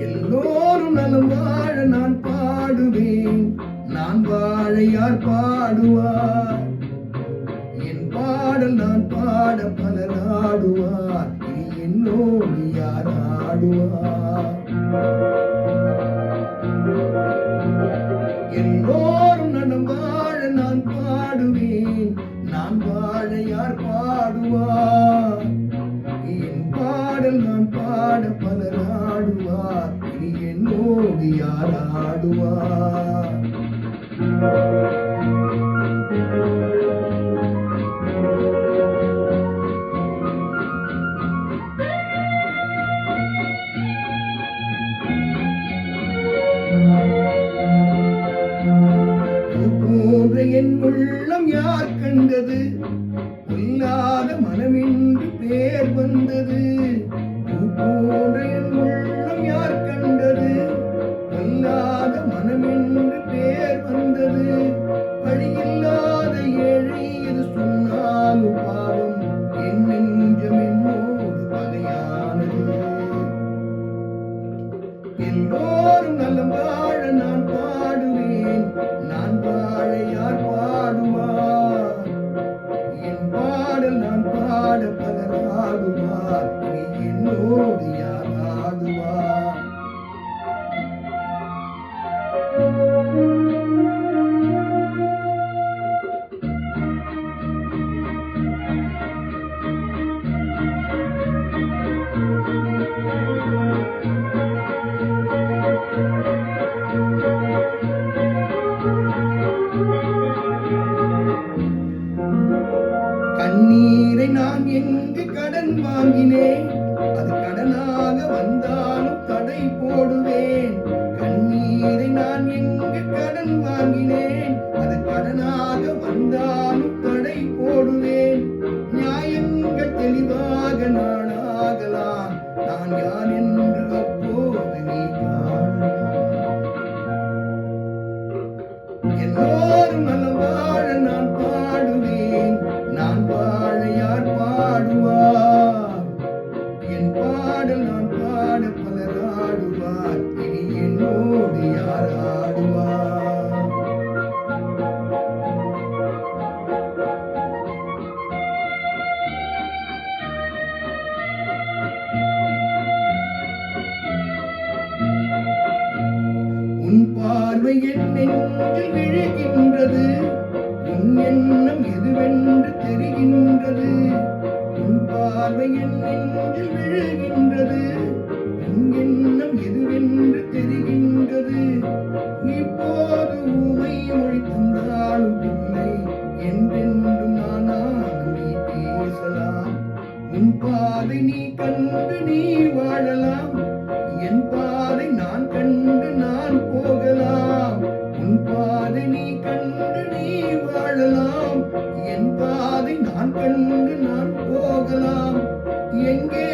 எல்லோரும் நலம் வாழ நான் பாடுவேன், நான் வாழ யார் பாடுவார்? என் பாடல் நான் பாட பலர் ஆடுவார், இனி என்னோடு யார் ஆடுவார்? எல்லோரும் நலம் வாழ நான் பாடுவேன், நான் வாழ யார் பாடுவார்? என் பாடல் நான் பாட பலர் ஆடுவார், இனி என்னோடு யார் ஆடுவார்? போன்ற என் உள்ளம் யார் கண்டது? பொல்லாத மனமின்றி பேர் வந்தது. போன்ற என் உள்ளம் யார் கண்டது? பொல்லாத மனமின்றி பேர் வந்தது. வழியில்லாத ஏழை எது சொன்னாலும் பாவம், என் நெஞ்சம் என்னோடு பகையானது. எல்லோரும் நலம் வாழ நான் பாடுவேன், நான் வாழ யார் பாடுவார்? என் பாடல் நான் பாட பலர் ஆடுவார், இனி என்னோடு யார் ஆடுவார்? கண்ணீரை நான் எங்கு கடன் வாங்கினேன், அது கடனாக வந்தாலும் தடை போடுவேன். கண்ணீரை நான் எங்கு கடன் வாங்கினேன், அது கடனாக வந்தாலும் தடை போடுவேன். நியாயங்கள் தெளிவாக நானாகலாம், நான் யார் என்று அப்போது நீ காணலாம். எல்லோரும் நலம் வாழ நான் பாடுவேன், நான் வாழ யார் பாடுவார்? என் பாடல் நான் பாட பலர் ஆடுவார், இனி என்னோடு யார் ஆடுவார்? உன் பார்வை என் நெஞ்சில் விழுகின்றது, உன் எண்ணம் எதுவென்று தெரிகின்றது. உன் பார்வை என் நெஞ்சில் விழுகின்றது, உன் எண்ணம் எதுவென்று தெரிகின்றது. இப்போது ஊமை மொழி தந்தாலும் பிள்ளை, என்றென்றும் நானாலும் நீ பேசலாம். உன் பாதை நீ கண்டு நீ வாழலாம், என் பாதை நான் கண்டு நான் போகலாம். உன் பாதை நீ கண்டு நீ வாழலாம், என் பாதை நான் கண்டு நான் போகலாம். எங்கே